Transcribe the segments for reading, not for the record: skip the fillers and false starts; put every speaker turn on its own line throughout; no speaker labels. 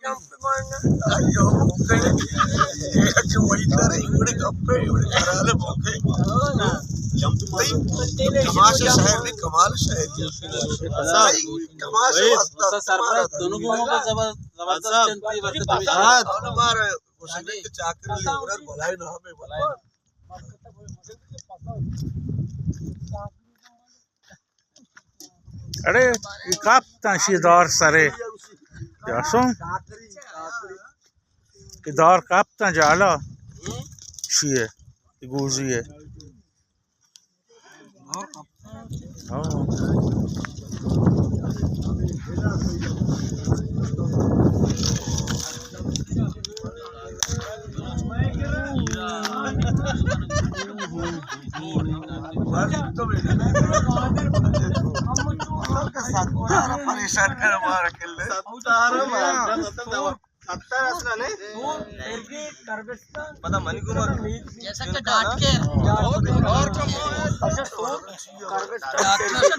Jump मारना अयो मुके ये जो वही करे इवड़े गप्पे इवड़े कराले मुके जंप भाई तमाशा शहर में कमाल शहर है सही तमाशा वास्ता सरपंच दोनों को जबरदस्त चलती वर्तमान हां हमारे उसने के चाकर लेबर बोलाए ना हमें बोलाए
अरे कापता शिदौर सरे जासो इधर कापता जाला शिए गुजिए परेशान कर मार के ले पता मनी कुमार जैसा कि डांट के और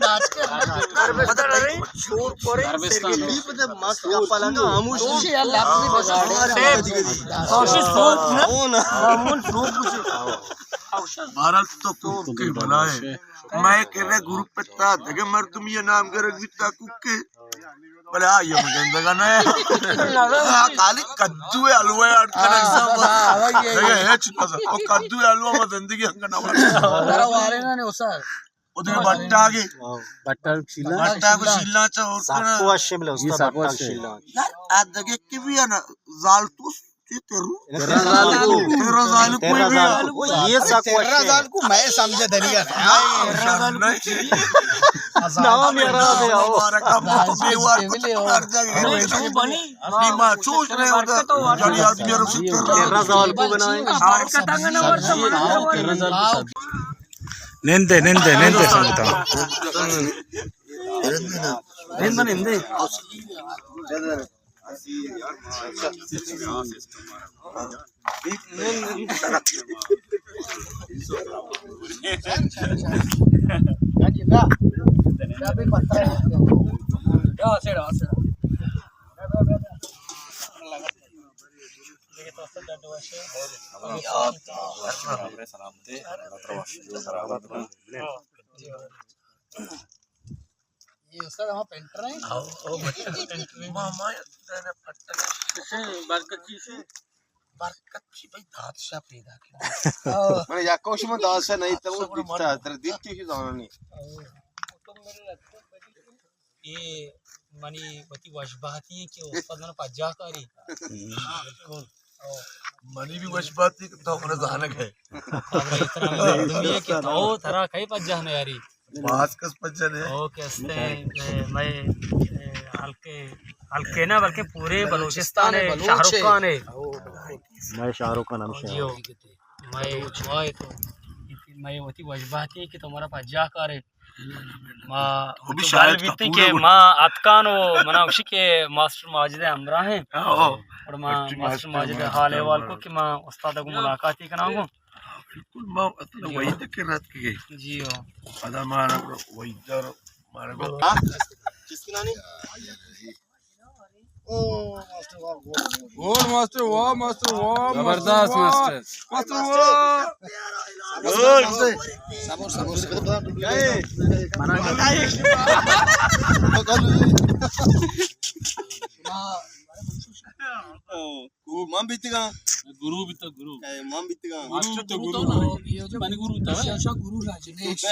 डांट के पता नहीं छोड़ पड़े भी पता मस्त पाला का आमुष यार लैपटॉप बजाड़े कोशिश ना मामूल फ्रूट भारत तो कुके बनाए मैं कह रहा ग्रुप पे था देखे मर तुम ये नाम कर विता कुके बोले आ ये मगन गाना है खाली कद्दू है हलवा ऐड करने सब देखे है चिता सा और कद्दू है हलवा में जिंदगी अंगना वाला वारे ना ने ओसा उधर बट्टा आगे बट्टा को शिलना चा और साको वाशे में उसका बट्टा शिलना यार आज देखे कि भी है ना जालतूस तेरा जाल कोई भी ये तेरा जाल को मैं समझे दरिया नाम मेरा दे आओ बेवार कर जाएगा बनी अपनी मां चूस रहे उधर जानी आदमी और तेरा जाल को बनाए कतांगना और तेरा जाल निंदे संगता निंदे ये उसका वहाँ पेंटर है ओ मामा तेरे पट्टे बरकत से भाई दांत से पैदा किया मैंने याकोश में दांत से नहीं तो वो दिखता है तेरे दिखती ही जाना नहीं ये मनी बती वशबाती है कि उसका ना पज्जा करी बिल्कुल मनी भी वशबाती तो अपने जानक है दुनिया के तो तरह कई पज्जा ने यारी बास कस पज्जन है ओ कैसे मैं हल्के ना बल्कि पूरे बलूचिस्तान है शाहरुख खान है मैं शाहरुख का नाम से मैं छुआए तो मैं होती वजबाती कि तुम्हारा पज्जा करे मां अभी शायद बीती के मां अतकानो मना उसी के मास्टर माजिद हमरा है और मां मास्टर माजिद हाले वाल को कि मां उस्ताद को मुलाकात ही कराऊंगा बिल्कुल मां मतलब वही तक के रात की गई जी हो अदा मारा वही इधर मारे को किसकी नानी ओ मास्टर वाह गोल मास्टर वाह जबरदस्त मास्टर वाह सबूर गए मना मां बीतगा गुरु मां बीतगा मास्टर तो गुरु ये जो मनी गुरु था गुरु राजनेश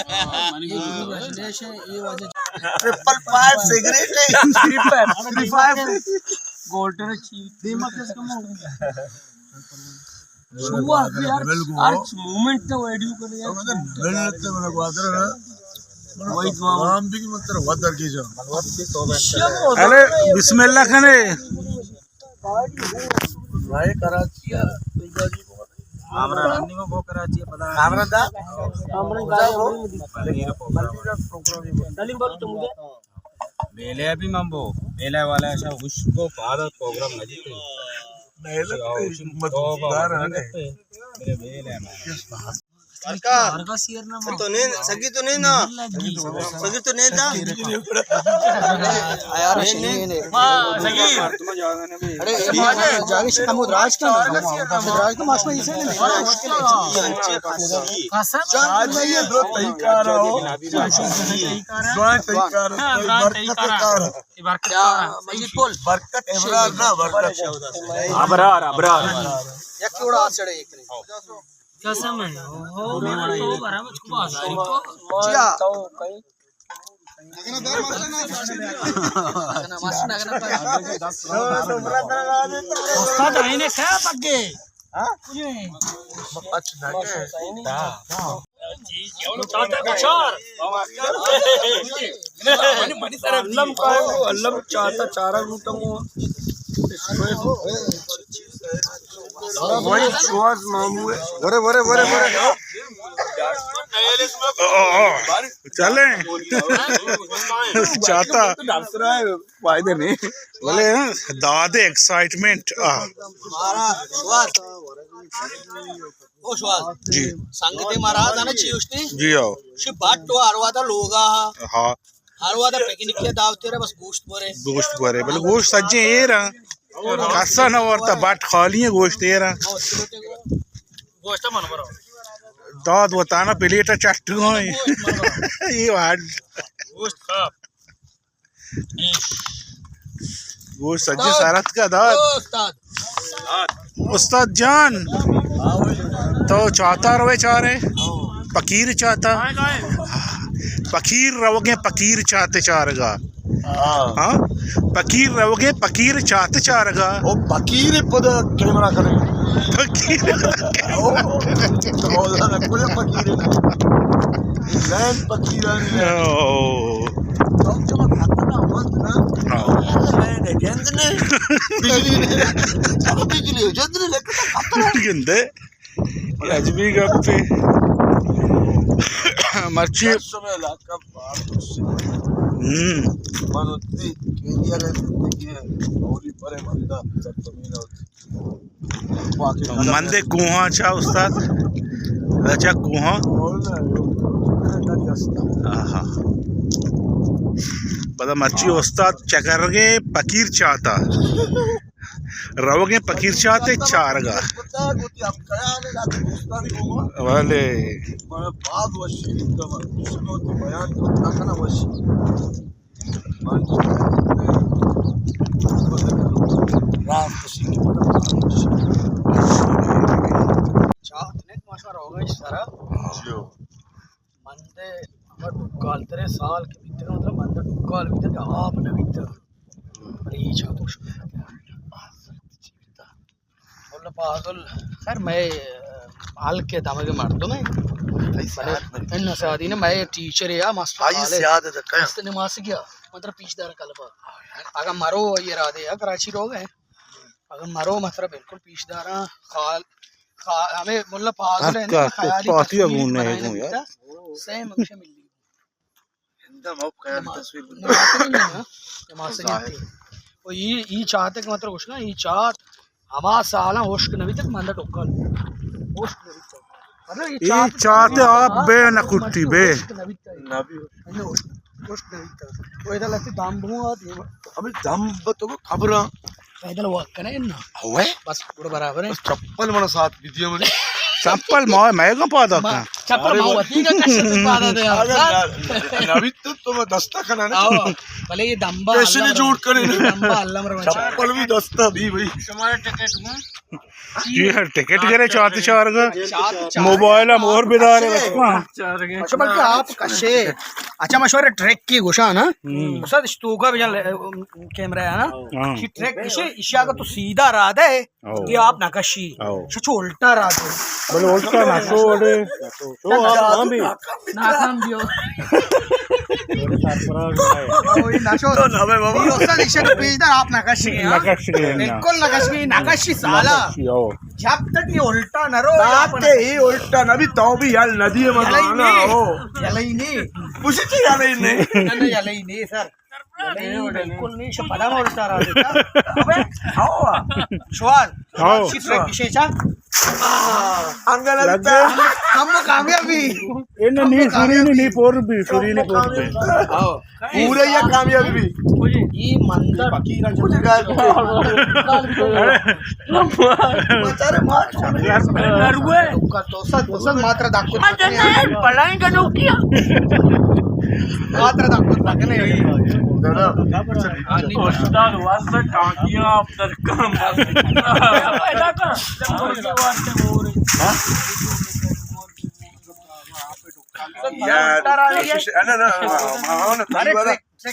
मनी गुरु राजनेश है ये वाजे 555 सिगरेट है 355 गोल्डन चीज दिमाग इसका मोड़ शुआ यार आज मूवमेंट तो वीडियो कर यार मिलते मेरे को आदर है वही नाम भी मतलब वदर की जो अरे बिस्मिल्लाह खाने भाई कराची है हमरा रन्नी में वो कराची है पता हमरा दा हमरा डालिंग बालू तो मुझे मेले अभी मंबो मेले वाला ऐसा उसको भारत प्रोग्राम नजीक मेले मजेदार है मेरे मेले में तो नहीं सगी तो नहीं ना सगी तो नहीं था यार अरे जागे समुद्राज का समुद्राज का मास्टर इसे नहीं
ये दो तई का रहा हो स्वान तई का रहा
मजीद बोल
बरकत इमरान ना बरकत
अबरार अबरार
एक थोड़ा चढ़े एक ने
कसम है हो तो बरा मुझको बाजारी को
जिया
उस्ताद आईने क्या पक्के
अच्छा
अल्लम कायगो अल्लम चाहता चारा गुटमो
वही श्वास मामू है बरे बरे बरे बरे
चले चाहता
फायदे नहीं
बोले दादे एक्साइटमेंट
मारा श्वास ओ श्वास
जी
सांगते महाराज आना चाहिए उसने
जी आओ
शि बाट तो हरवादा लोगा
हाँ
हरवादा पिकनिक के दावते रे बस गोश्त भरे
गोश्त भरे बोले गोश्त सज्जे ये रहा कसा न वरता बाट खाली है गोश्त ये रहा
गोष्ट मन बरो
दाद बताना प्लेट चट्टू ये वाट
गोष्ट खाप
गोश्त सज्जे सारत का दाद
उस्ताद
उस्ताद जान तो चाहता रवे चारे फकीर चाहता फकीर रहोगे फकीर चाहते चारगा हाँ फकीर रहोगे फकीर चाहते चारगा
ओ फकीर पद कैमरा करे
फकीर
ओ तो बोला ना कोई फकीर लैंड फकीर है तो जब खतना मत ना लैंड जंद ने बिजली ने चलो बिजली जंद ने लेके खतना
गंदे अजबी गप्पे मर्ची
समय इलाका बाहर मनोती केनिया रे जिंदगी है औरी परे मंदा सब जमीन होती
मंदे गुहा अच्छा उस्ताद अच्छा गुहा आहा पता मर्ची उस्ताद चकरगे फकीर चाहता रहोगे फकीर चाहते चारगा वाले
बाद वशी एकदम सुनोती बयान करता का ना वशी रात तशी
चाहत ने माशा होगा इस तरह
जियो
मंदे अगर दुकाल तेरे साल के भीतर मतलब मंदे दुकाल भीतर आप न भीतर अरे ये चाहतो बोल पागल खैर मैं हाल के दामगे मारतो मैं इन सादी ने मैं टीचर या मास्टर
आई से याद है क्या
ने मास गया मतलब पीछदार कलबा अगर मारो ये राधे या कराची रोग है अगर मारो मतलब बिल्कुल पीछदार खाल हमें मुल्ला पागल है ना ख्याली
पाती अगूने है यार
सेम अक्षय मिल ली
एकदम अब क्या तस्वीर
मास वो ये चाहते कि मतलब कुछ ना ये चाहत हमारा साला होश नबी तक मंदा टोकल होश नबी तक मतलब
ये चाहते आप बे न कुट्टी बे
नबी तक
नबी
होश नबी तक वो इधर लगती दाम बुआ दे
अभी दम तो खबर
पैदल वॉक करें ना
हुए
बस पूरा बराबर है
चप्पल मन साथ वीडियो में
चप्पल मार मैं को पाता था
चप्पल मावती का कष्ट पादा दे
नबी तो तुम दस्ता खाना ना
भले ये दंबा
कैसे नहीं जोड़ करे
दंबा अल्लाह मर
चप्पल भी दस्ता दी भाई
तुम्हारा टिकट में
ये टिकट करे चाहते चारगा मोबाइल हम और बिदार है बस
अच्छा बल्कि आप कशे अच्छा मशवरे ट्रैक की घोषा ना उसका स्तूका भी कैमरा है ना कि ट्रैक इसे इशा का तो सीधा रात है कि आप नकशी छो उल्टा रात है
बोले उल्टा ना सो बोले तो आप भी
नाकाम भी हो वही नाशो तो नवे बाबा ये उसका इशा का पेजदार आप नकशी है बिल्कुल नकशी साला जब तक ये उल्टा न रो
आते ही उल्टा नबी तो भी यार नदी में मनाना हो
यलई नहीं
कुछ चीज यार नहीं
नहीं यलई नहीं सर बिल्कुल नहीं पदा में उल्टा रहा अबे आओ श्वास
आओ
शिफ्ट विशेषा
अंगल
हम कामयाबी
इन्हें नहीं सूरी नहीं पोर भी सूरी नहीं पोर भी
पूरे ये कामयाबी भी
ಈ ಮಂದರ್ ಮಾತ್ರ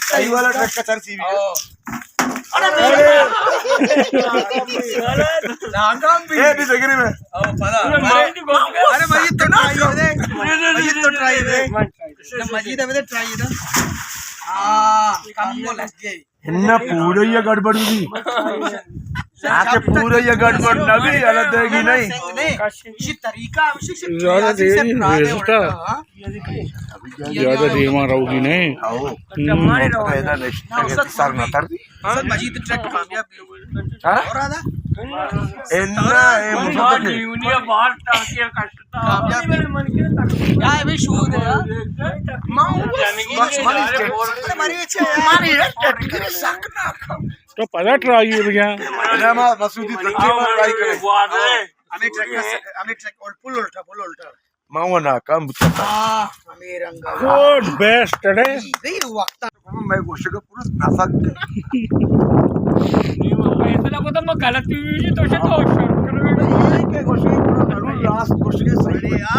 सही वाला ट्रक का सर सीवी
अरे
भी जगरी में
अरे मजीद तो ट्राई दे मजीद तो ट्राई दे मजीद अबे ट्राई दे काम लग गई
इन्ना पूरे ये गड़बड़ भी आके पूरे ये गड़बड़ नबी अलग देगी नहीं
इसी तरीका
ज्यादा देरी भेजता ज्यादा देर में रहोगी नहीं
सर ना तर
सर मजीद ट्रक कामयाब और आधा
इन्ना ये मुझे
यूनिया बाहर टाकिया कटता
कामयाब क्या है भाई शूर है
तो पता ट्राई है भैया
ना मसूदी धक्के में ट्राई करे
हमें ट्रक और पुल उल्टा
मावा ना काम बुता
हमें रंगा
गुड बेस्ट है
नहीं वक्त
मैं गोशे का पूरा नाफा
ऐसा लगा तो मैं गलत हुई तो से तो
के गोशे पूरा लास्ट गोशे के सही है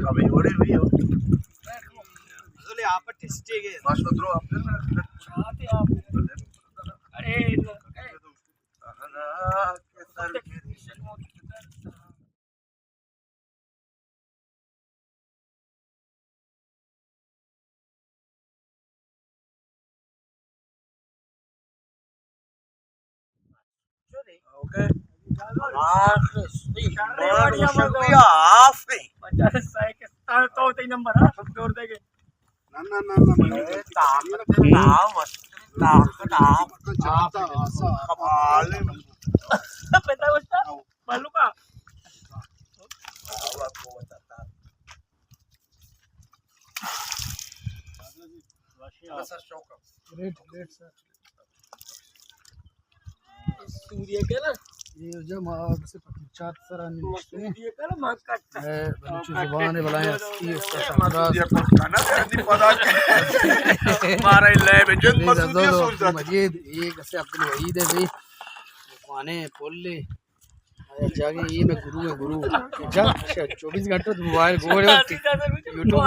कभी बड़े भी हो
अगले आप पर टेस्ट है
माशुद्रो आप
चाहते आप अरे
ओके
तो तीन नंबर है जोर देंगे पता उसका मालूम का सूर्य के ना
ये जो मार्ग से 75 रन
सूर्य का ना मार्ग काटता है
जुबान बुलाए इसकी उसका
मारा ले बेजन मसूदी सोच
मजीद ये कैसे अब्दुल वहीद है भाई खाने पोले जाके ये मैं गुरु है गुरु जा 24 घंटे मोबाइल गोरे यूट्यूब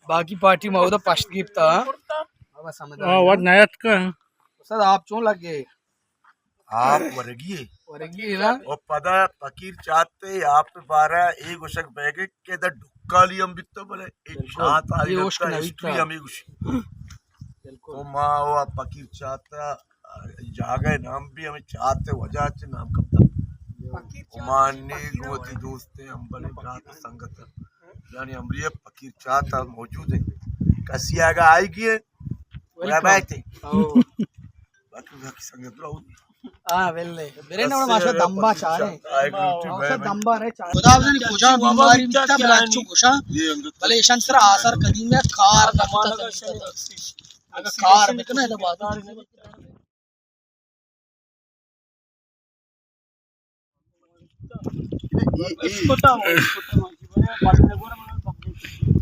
बाकी पार्टी में उधर पश्त गिफ्ता बस समझ
व्हाट नायत का
सर आप क्यों लग गए
आप वरगी
ना
और पदा फकीर चाहते आप पे 12 एक उशक बैगे के द ढुक्काली हम बित्तो बोले एक चाहत आली लगता हिस्ट्री हमें कुछ तो माँ वो फकीर चाहता जागे नाम भी हमें चाहते वजह से नाम कब तक ओमानी गोती दोस्ते हम बने रात संगत यानी हमरी फकीर चाहता मौजूद है कसिया का आएगी है बैठे बाकी संगत रहो
हां वेल्ले बेरे ना माशा दंबा चारे औसा दंबा रे चारे खुदावजन खुजा बीमारी बिता बलाचू खुशा भले ईशान सर आसर कदीम में कार अगर कार में ना तो बात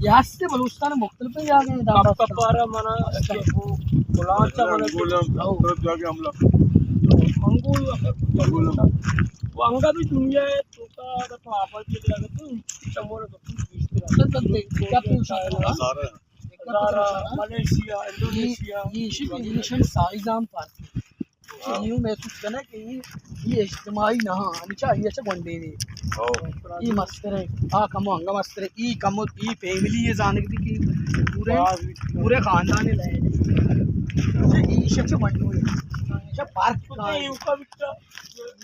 यास्ते बलूचिस्तान मुख्तलिफ है आ गए दादा
कपारा मना गुलाचा मना
तो जाके हमला
मंगोल वांगा भी दुनिया है तो का तो आपस में लगा तो समोर तो क्या पूछा मलेशिया इंडोनेशिया
ये इंडोनेशियन साइजाम पार्क यूं महसूस करना कि ये इज्तिमाई ना आणि चाहिए अच्छा वनडे ने ये मस्त है हां कमो हंगा मस्त है ई कमो ई फैमिली ये जाने की पूरे खानदान ने लाए ये अच्छा वनडे है अच्छा पार्क का
का बिट्टा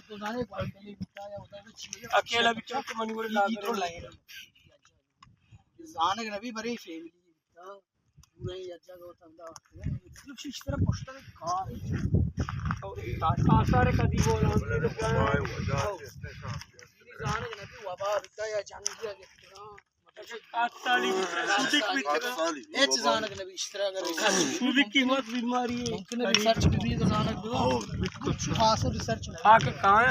तो जाने वनडे बिट्टा या होता है
अकेला बिट्टा के मनी बोले लाग
तो लाए जाने के नबी बड़ी फैमिली पूरे अच्छा होता है मतलब इस तरह पोस्टर कार
सारे कदी बोला कीमत बीमारी है आके कहाँ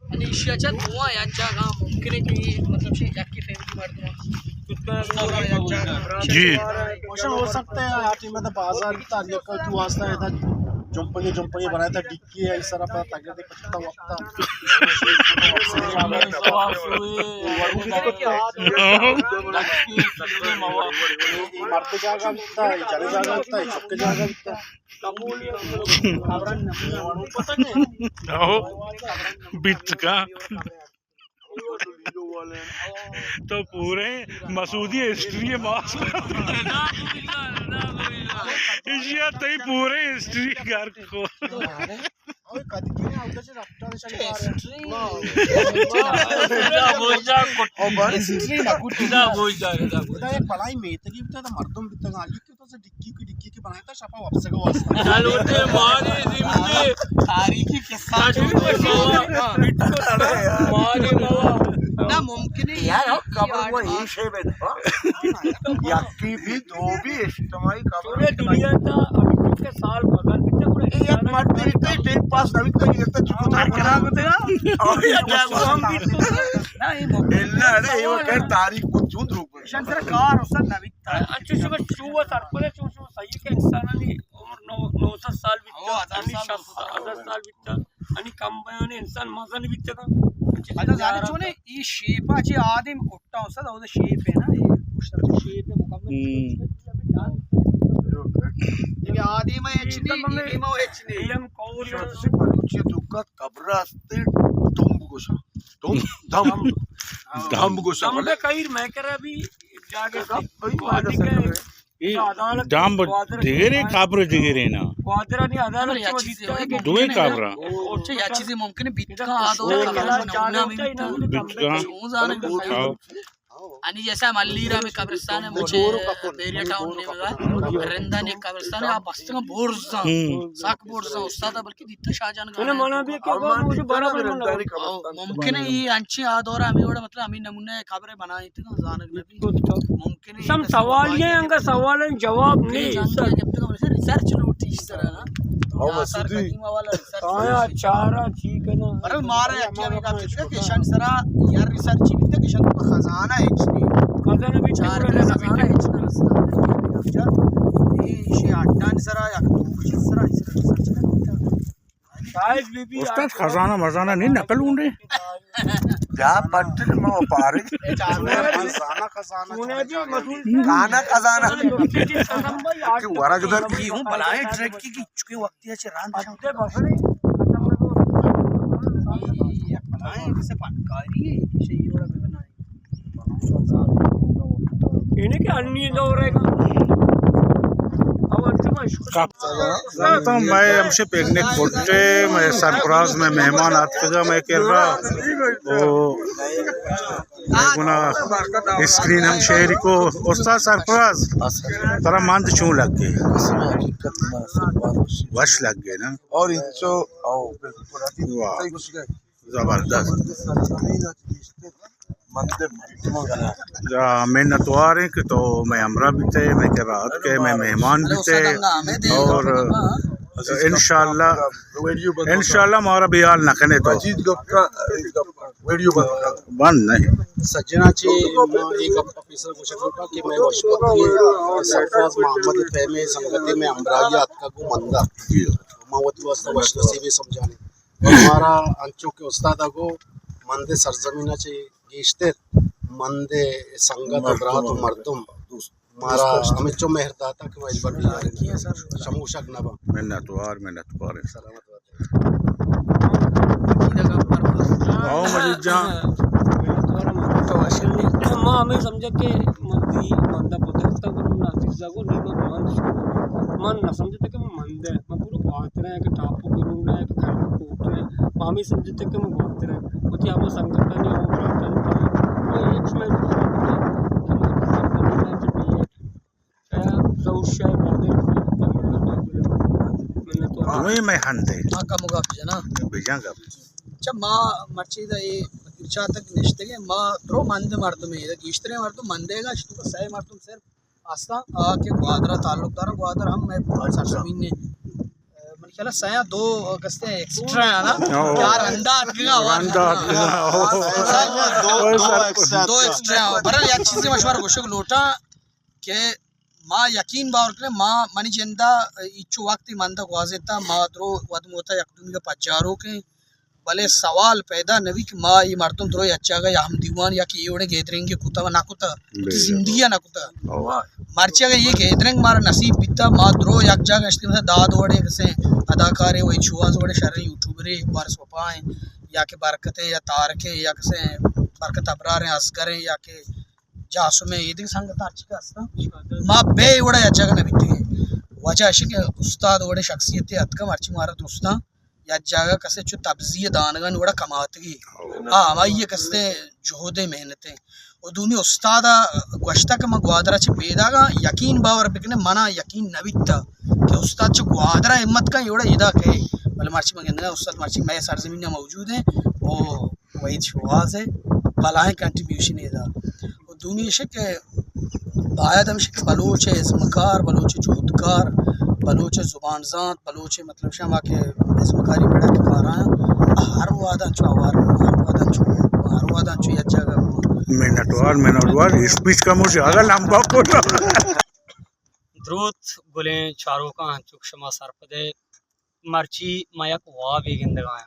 आणि ईशियाच्या धुवा यांच्या मुमकिन आहे की मतलब की फैमिली मारतो
जी
क्वेश्चन हो सकता है आप मतलब बाजार की तारीख का तू वास्ता है था जंपंगे बनाया था डिक्की है इस तरह पता ताकि देख पछता वक्त मर्द जागा बिकता है जले जागा बिकता है चौके जागा बिकता है
बिच का तो पूरे मसूदी हिस्ट्री है मास्क एशिया तई पूरे हिस्ट्री घर को
बड़ाई मेहनत की मर्दम बिकता डिक्की की बनाया था छपा वापस का वास्ता
तारीखी किस्सा ना मुमकिन है
यार कब्र वो ही शेब है यक्की भी दो भी इज्तिमाई कब्र
दुनिया का अभी के साल बदल बिता पूरे
एक मर्द बिकता है टेन पास अभी तक ये तो चुका करा देगा और ये क्या हम भी
ना ये
एल्ला अरे ये कर तारीख को चूत रूप
शंकर कार उस नविता
अच्छे से चूवा सरपले चूसो सही के इंसान ने उम्र 900 साल बिता आणि 1000 साल बिता आणि कंबाने इंसान मजाने बिता
आता जाने चोने ये शेपाची आदिम कोट्टा असतात और शेप है ना ये पुस्तक शेप है मुकम्मल ये आदिम एचडी इमो एचडी
एम कौर
से परीक्षे दुःखात कब्र असते टोंबगोशा टोंबगोशा
हमने कई मैं करा भी जाके
डांब दिगरे काब्र दिगरे ना
वादरा नहीं अदालत
दुए काब्रा
ओचे याची जे मुमकिन बितका आदो आणि जैसा मल्लीरा में कब्रिस्तान है मुझे बेरिया टाउन में बगा रंदा ने कब्रिस्तान है आप बस्ता बोर्सा साक बोर्सा उस्ताद बल्कि दित्ता शाहजहान
मैंने मना भी कि मुझे बराबर
मुमकिन है ये अंची आदोरा आम्ही एवढा मतलब आम्ही नमूने खबरें बनाई थी ना जानक नबी मुमकिन है
सम सवाल ये अंगा सवाल जवाब नहीं
रिसर्च नोट इस तरह ना
आया चारा ठीक है ना
अरे मारे क्या में का किशन सरा यार रिसर्च बिते किशन को खजाना है
खजाना भी
चार खजाना है ये शे अड्डान सरा या तो कुछ सरा रिसर्च
शायद बीबी
उस्ताद खजाना मजाना नहीं नकल ढूंढे
क्या पट्टल में पारे
खजाना खजाना
तूने भी मसूल
गाना खजाना कि वरगदर
की हूं बलाए ट्रैक की चुके वक्त या रान
दे बसरे
ये बनाए से पनकारी है शे योड़ा में बनाए
इन्हें के अन्य दौर रहेगा
तो मैं हमसे पिकनिक कोटे मैं सरफराज में मेहमान आते मैं कह रहा वो गुना स्क्रीन हम शहरी को उस्ताद सरफराज तेरा मंद चूं लग गए वश लग गए ना
और इंचो
जबरदस्त मिन्नतवार है कि तो मैं हमरा भी थे मैं के रात के मैं मेहमान भी थे और इंशाल्लाह हमारा भी हाल नखने तो
वीडियो
बंद नहीं
सज्जनाची एक ऑफिसर घोषित होता कि मैं वशपति सरफराज मोहम्मद फहमे संगति में अमराइया का को मंदा मावती वास्ता वशनसी भी समझाने और हमारा अंचों के उस्ताद को मंदे सरजमीनाचे गेश्ते मंदे संगत अबरात मर्दम मारा हमें जो मेहरदाता कि वही बड़ी शमूशक नबा
मिन्नतवार
सलामत
आओ मजीद जान
मां हमें समझ के मंदी मंदा पता गुरु नासिर जागो नीमा मन न समझते कि मंदे मैं पूरा बात रहा है कि टापू करूंगा कि घर को आम्ही समजते की मग होते रहे होती आम्ही संघटनाने
वही मैं हंते
का मुगा ना
बीजा का
मा मर्चीद इर्चा तक निश्चित मा द्रो मंद मारतु में इश्तरे मारतु मंदेगा इश्तु का सही मारतु सर आस्था के ग्वादरा ताल्लुकदार ग्वादर हम मैं सरजमीन ने मन ख्याल सया दो कस्ते एक्स्ट्रा है ना यार अंडा अटकेगा दो एक्स्ट्रा बरल या चीज़ मशवरा गोशक लोटा के माँ यकीन बावर के माँ मनी जिंदा इच्छु वक्त मंदा ग्वाजेता माँ द्रो वदमोता यकदुमी का पचारों के भले सवाल पैदा नवी कि माँ ये मर्तुम द्रो अच्छा गया हम दीवान या कि ये उन्हें गेदरिंग के कुत्ता ना कुत्ता जिंदगी ना कुत्ता मर्चा गया ये गेदरिंग मारा नसीब बिता माँ द्रो एक जगह इसलिए मतलब दाद वड़े कैसे अदाकार वही छुआज वड़े शर्री यूट्यूबरे वारस वपाएं या के बरकते या तारके या कैसे बरकत अबरार असगरें या के जासु में ये दिन संगत अच्छी का असता माँ बे वड़े अच्छा गया नबी वजह ऐसे कि उस्ताद वड़े शख्सियत अतकम अर्ची मारा दोस्ता या जगह कसे चु तब्जिय दानगन वड़ा कमातगी हाँ ये कसे जोहदे मेहनतें और दूनी उस्तादा गोश्ता का ग्वादरा च बेदागा यकीन बावर बिकने मना यकीन नविता कि उस्ताद च ग्वादरा हिम्मत का योड़ा इदा के भले मार्ची में उस्ताद मार्ची मैं सरजमीन में मौजूद है वो वही शुआज है भला है कंट्रीब्यूशन इदा और दूनी शे के बायदम शे बलोच है इसमकार बलोच जोधकार बलोच जुबान ज़ात बलोच मतलब शमा के इसमकारी बेड़ा के कारा हर वादा चो या जगह
मिनटवार स्पीच का मुझे ज़्यादा लंबा बोला
द्रुत गुले चारों का हंचुक शमा सरपदे मर्ची मायक वाबी गिंदगाया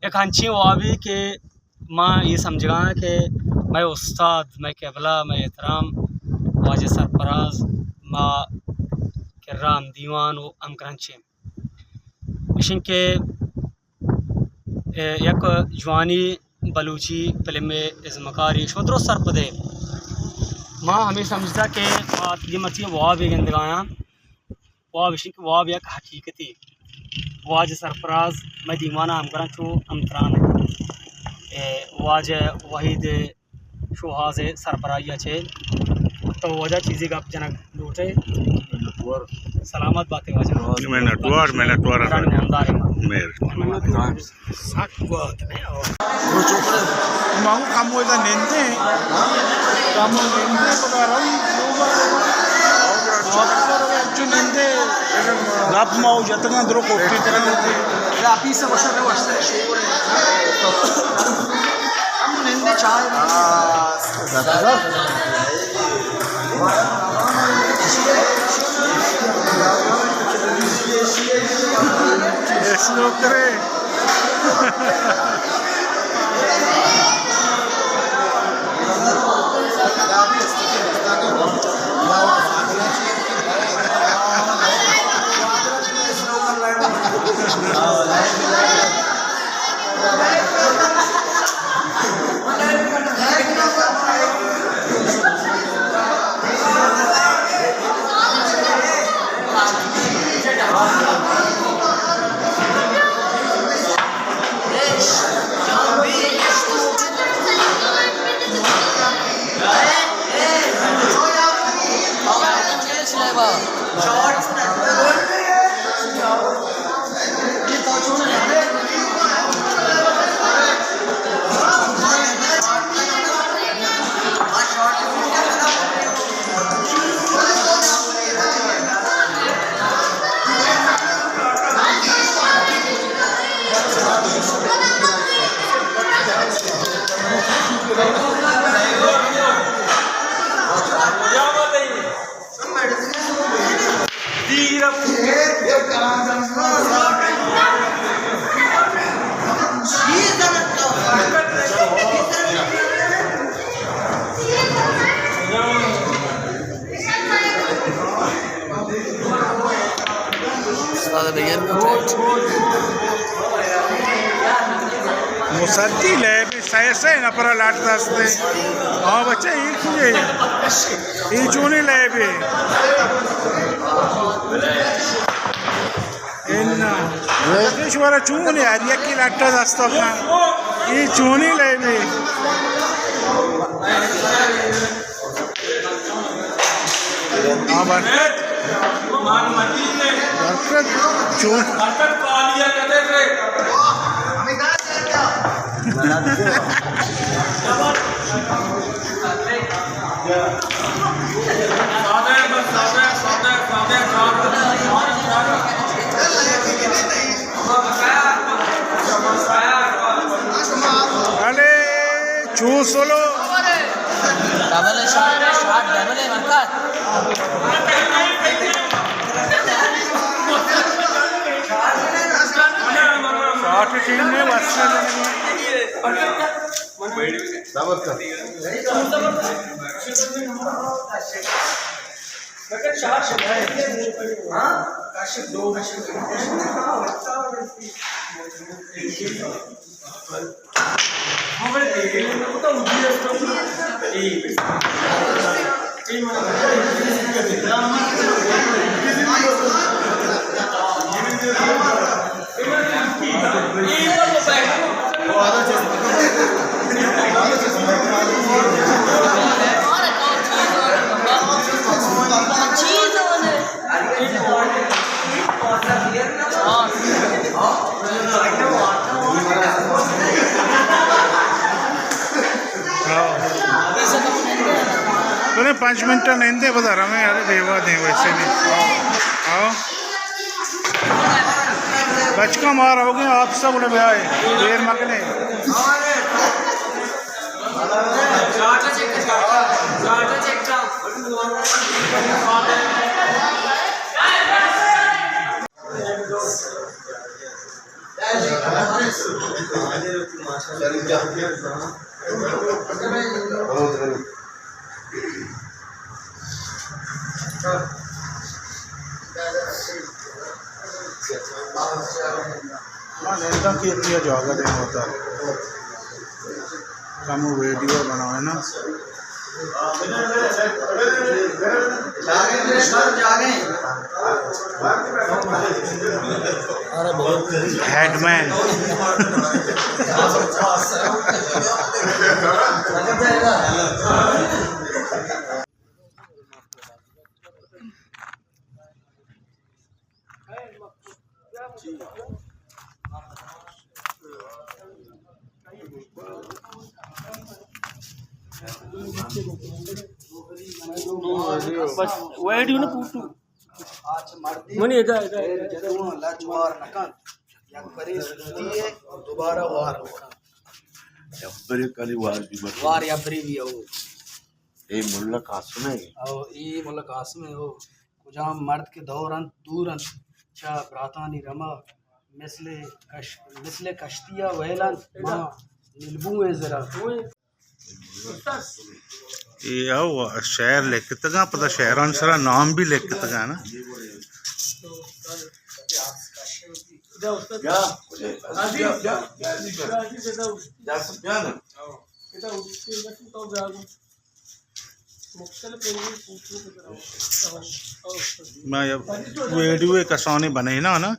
एक हंची वाबी के माँ ये समझगा कि मैं उस्ताद मैं केबला मैं एहतराम वाज सरफराज माँ राम दीवान व अमकरंचे मिशन के एक जवानी बलूची फिल्म इज़मकारी शोद्रो सरपदे माँ हमें समझता कि ये मर्ची वाह भी गंदगाया वाह विशन के वाह एक हकीकती वाज सरफराज मैं दीवाना अमकरन छो अमतरान वाज वहीद शोहाज सरफराज छे तो वजह चीज़ें का जनक लूटे सलामत बातें वजह
मैं Natwar mau kamu dah nende sekarang nende gap mau jatuhnya dulu kopi terang
api se वशर वशर शोर हम नंदे
es no cree मुसद्दी लैब सैसे न पर लाटदास्ते हाँ बच्चे ये चूनी लैब इन्ना Kishwara chuni ariyaki latta dastaka. Ye chuni lebi. Abar. Barkat chun. Barkat kaaliya kade se. अरे चूस लो
डबल शॉट डबल है मरकत
शॉट टीम में वस्त्र तूने 5 मिनट नहीं दे बता रहा मैं यार देवा दे वैसे नहीं आओ बचका मार हो गए आप सब उड़े भाई देर मगने नेता की इतनी जगह नहीं होता हम वीडियो बनाए ना हेडमैन
वाइड ना पूटू मनी इधर
लाजवार नकन या करे सुतिए दोबारा वार
बरे कली वार भी
वार या बरी भी हो
ए मुल्ला कासम है
और ये मुल्क आसमे हो कुजाम मर्द के दौरन दूरन चा ब्रातानी रमा मिसले कश्तिया वहलन मां निलबू है जरा
ये आओ शहर लिख तगा पता शहर अनुसार नाम भी लिख तगा ना मैं वीडियो एक आसानी बने ना ना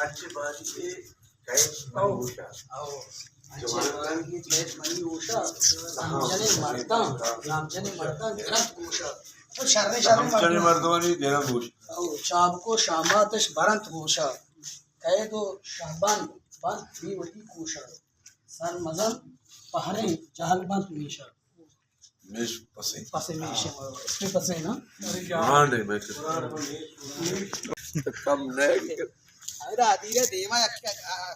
अच्छी बात ये
शाम को शामातश बरंत गोशा कहे तो शाहबान बंद भी वही कोशा सर मजन पहरे जहल बंद मीशा
मेश पसे
पसे मीशा इसमें पसे ना
ब्रांड है मैं कम नहीं
अरे आदीरे देवा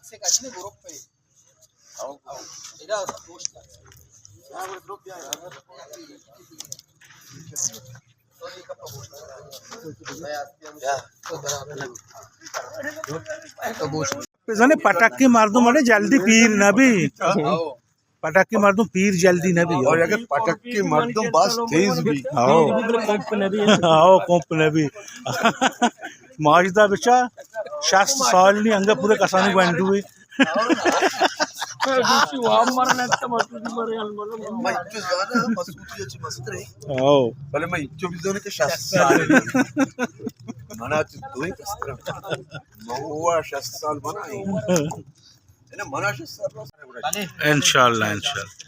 से कचने ग्रुप पे आओ इधर दोस्त यहां पर ग्रुप भी आया
जाने पटाखे मार दो मरे जल्दी पीर ना भी पटक के मर्दों पीर जल्दी न भी
और अगर पटक के मर्दों बस तेज भी
आओ आओ कोप ने भी माजदा बच्चा 60 साल नहीं अंगे पूरे कसानी बंद हुए
मैं इच्छो जाना मसूदियत मसदरे
आओ
भले मैं इच्छो भी जाने के 60 साल मना तो ही कसरा हुआ 60 साल बना है ना मना 60 साल
इंशाल्लाह इंशाल्लाह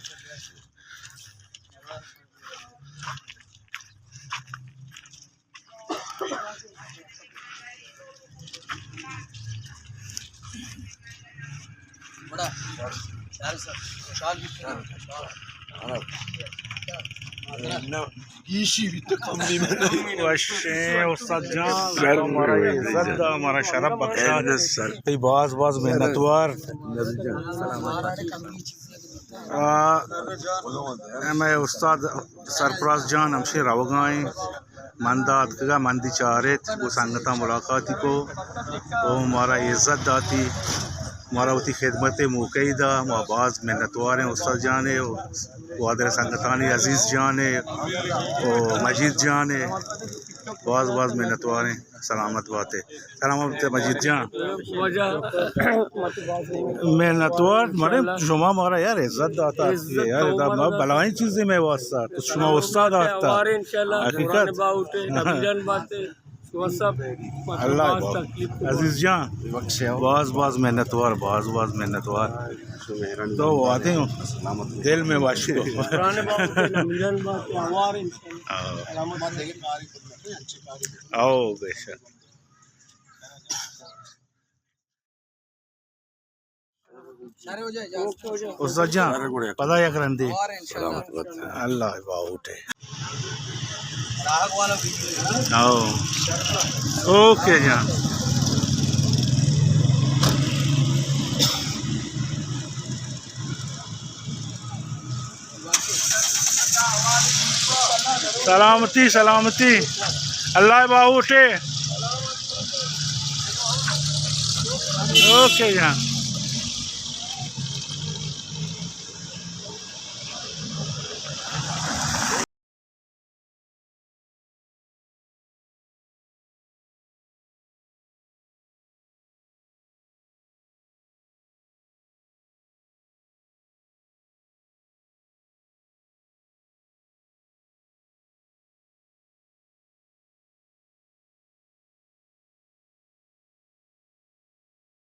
ईशी भी तो कमरी में
वशे उस्ताद जान हमारा इज्जत दा हमारा शरफ बख्शा सर बाज बाज मेहनतवार मैं उस्ताद सरफराज जान हमसे रवगाएं मंदा अदका मंदी चारेत वो संगता मुलाकाती को वो हमारा इज्जत दाती हमारा उती खिदमत मुकैदा बाज़ मेहनतवार हैं उस्ताद जान है वादर संगतानी अजीज़ जान है वो मजीद जान है बाज़ मेहनतवार हैं सलामत बात है सलामत मजीद जान मेहनतवार मरे शुमा हमारा यार इज्जत दाता है यार बलाई चीज़ें मैं वास्ता तो शुमा उस्ताद आता हकीकत अल्लाह अजीज जान बाज़ मेहनतवार बाज़ मेहनतवार तो आते हो दिल में वाशी आओ बेशक उस्ताद जान पता या करंदे अल्लाह बाउटे आओ ओके जान सलामती सलामती अल्लाह बाउटे ओके जान